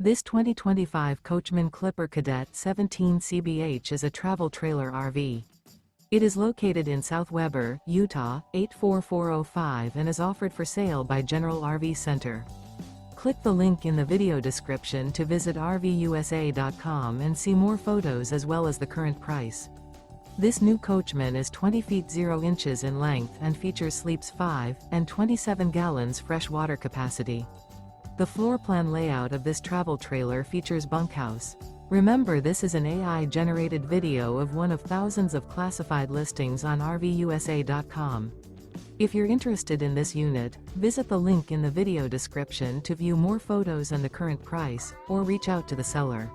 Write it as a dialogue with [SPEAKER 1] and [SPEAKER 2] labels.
[SPEAKER 1] This 2025 Coachmen Clipper Cadet 17 CBH is a travel trailer RV. It is located in South Weber, Utah, 84405 and is offered for sale by General RV Center. Click the link in the video description to visit RVUSA.com and see more photos as well as the current price. This new Coachmen is 20 feet 0 inches in length and features sleeps 5 and 27 gallons fresh water capacity. The floor plan layout of this travel trailer features bunkhouse. Remember, this is an AI-generated video of one of thousands of classified listings on RVUSA.com. If you're interested in this unit, visit the link in the video description to view more photos and the current price, or reach out to the seller.